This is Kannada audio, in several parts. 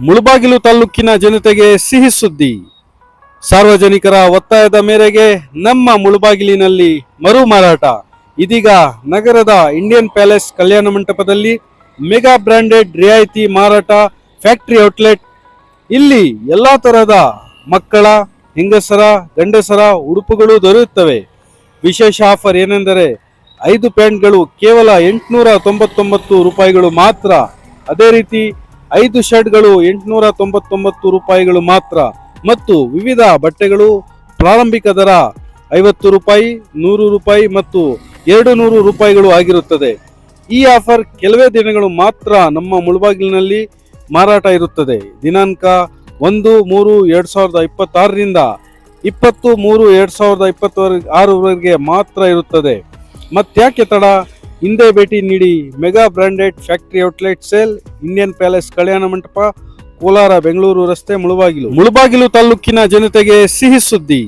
ಮುಳಬಾಗಿಲು ತಾಲೂಕಿನ ಜನತೆಗೆ ಸಿಹಿ ಸುದ್ದಿ. ಸಾರ್ವಜನಿಕರ ಒತ್ತಾಯದ ಮೇರೆಗೆ ನಮ್ಮ ಮುಳಬಾಗಿಲಿನಲ್ಲಿ ಮರು ಮಾರಾಟ. ಇದೀಗ ನಗರದ ಇಂಡಿಯನ್ ಪ್ಯಾಲೇಸ್ ಕಲ್ಯಾಣ ಮಂಟಪದಲ್ಲಿ ಮೆಗಾ ಬ್ರಾಂಡೆಡ್ ರಿಯಾಯಿತಿ ಮಾರಾಟ ಫ್ಯಾಕ್ಟರಿ ಔಟ್ಲೆಟ್. ಇಲ್ಲಿ ಎಲ್ಲಾ ತರಹದ ಮಕ್ಕಳ, ಹೆಂಗಸರ, ಗಂಡಸರ ಉಡುಪುಗಳು ದೊರೆಯುತ್ತವೆ. ವಿಶೇಷ ಆಫರ್ ಏನೆಂದರೆ 5 ಪ್ಯಾಂಟ್ಗಳು ಕೇವಲ 899 ರೂಪಾಯಿಗಳು ಮಾತ್ರ. ಅದೇ ರೀತಿ 5 ಶರ್ಟ್ಗಳು 899 ರೂಪಾಯಿಗಳು ಮಾತ್ರ. ಮತ್ತು ವಿವಿಧ ಬಟ್ಟೆಗಳು ಪ್ರಾರಂಭಿಕ ದರ 50 ರೂಪಾಯಿ, 100 ರೂಪಾಯಿ ಮತ್ತು 200 ರೂಪಾಯಿಗಳು ಆಗಿರುತ್ತದೆ. ಈ ಆಫರ್ ಕೆಲವೇ ದಿನಗಳು ಮಾತ್ರ ನಮ್ಮ ಮುಳಬಾಗಿಲಿನಲ್ಲಿ ಮಾರಾಟ ಇರುತ್ತದೆ. ದಿನಾಂಕ 1-3-2026 ರಿಂದ 20-3-2026 ಮಾತ್ರ ಇರುತ್ತದೆ. ಮತ್ತ್ಯಾಕೆ ತಡ, ಹಿಂದೆ ಭೇಟಿ ನೀಡಿ. Mega branded factory outlet sale, Indian palace ಕಲ್ಯಾಣ ಮಂಟಪ, ಕೋಲಾರ, ಬೆಂಗಳೂರು ರಸ್ತೆ, ಮುಳಬಾಗಿಲು ತಾಲೂಕಿನ ಜನತೆಗೆ ಸಿಹಿ ಸುದ್ದಿ.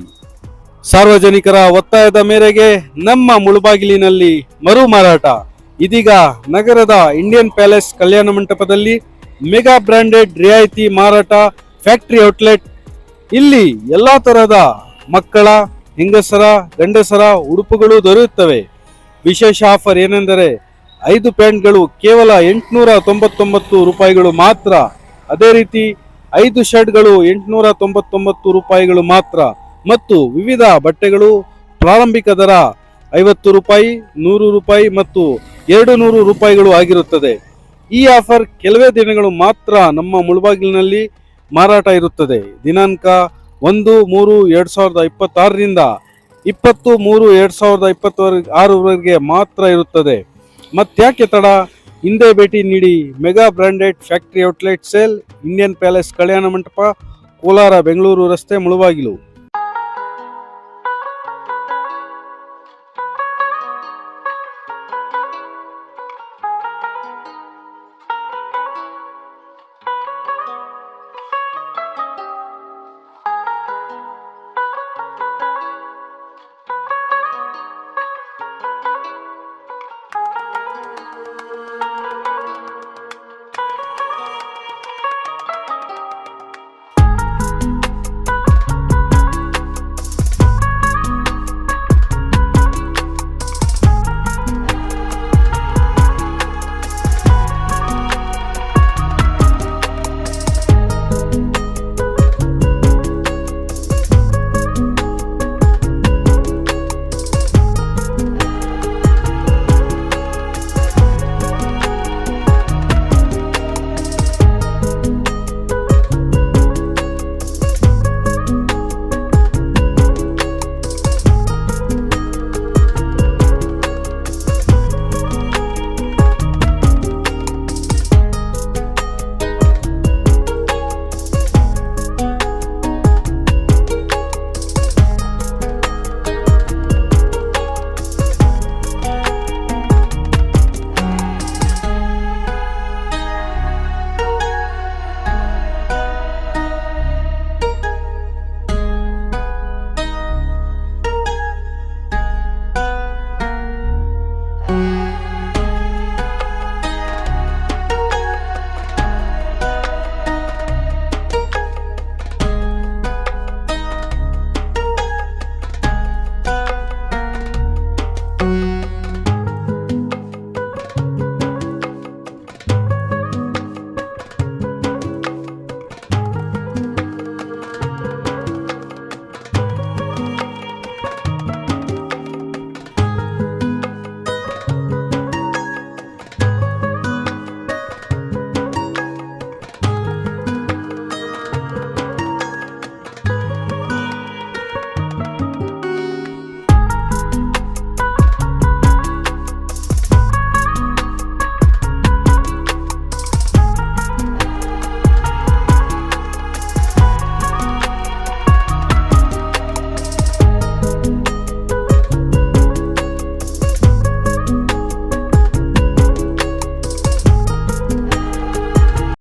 ಸಾರ್ವಜನಿಕರ ಒತ್ತಾಯದ ಮೇರೆಗೆ ನಮ್ಮ ಮುಳಬಾಗಿಲಿನಲ್ಲಿ ಮರು ಮಾರಾಟ. ಇದೀಗ ನಗರದ ಇಂಡಿಯನ್ ಪ್ಯಾಲೇಸ್ ಕಲ್ಯಾಣ ಮಂಟಪದಲ್ಲಿ ಮೆಗಾ ಬ್ರಾಂಡೆಡ್ ರಿಯಾಯಿತಿ ಮಾರಾಟ ಫ್ಯಾಕ್ಟರಿ ಔಟ್ಲೆಟ್. ಇಲ್ಲಿ ಎಲ್ಲಾ ತರಹದ ಮಕ್ಕಳ, ಹೆಂಗಸರ, ಗಂಡಸರ ಉಡುಪುಗಳು ದೊರೆಯುತ್ತವೆ. ವಿಶೇಷ ಆಫರ್ ಏನೆಂದರೆ 5 ಪ್ಯಾಂಟ್ಗಳು ಕೇವಲ 899 ರೂಪಾಯಿಗಳು ಮಾತ್ರ. ಅದೇ ರೀತಿ 5 ಶರ್ಟ್ಗಳು 899 ರೂಪಾಯಿಗಳು ಮಾತ್ರ. ಮತ್ತು ವಿವಿಧ ಬಟ್ಟೆಗಳು ಪ್ರಾರಂಭಿಕ ದರ 50 ರೂಪಾಯಿ, 100 ರೂಪಾಯಿ ಮತ್ತು 200 ರೂಪಾಯಿಗಳು ಆಗಿರುತ್ತದೆ. ಈ ಆಫರ್ ಕೆಲವೇ ದಿನಗಳು ಮಾತ್ರ ನಮ್ಮ ಮುಳಬಾಗಿಲಿನಲ್ಲಿ ಮಾರಾಟ ಇರುತ್ತದೆ. ದಿನಾಂಕ 1-3-2026 ರಿಂದ 20-3-2026 ಮಾತ್ರ ಇರುತ್ತದೆ. ಮತ್ತ್ಯಾಕೆ ತಡ, ಹಿಂದೆ ಭೇಟಿ ನೀಡಿ. Mega branded factory outlet sale, Indian palace ಕಲ್ಯಾಣ ಮಂಟಪ, ಕೋಲಾರ, ಬೆಂಗಳೂರು ರಸ್ತೆ, ಮುಳಬಾಗಿಲು.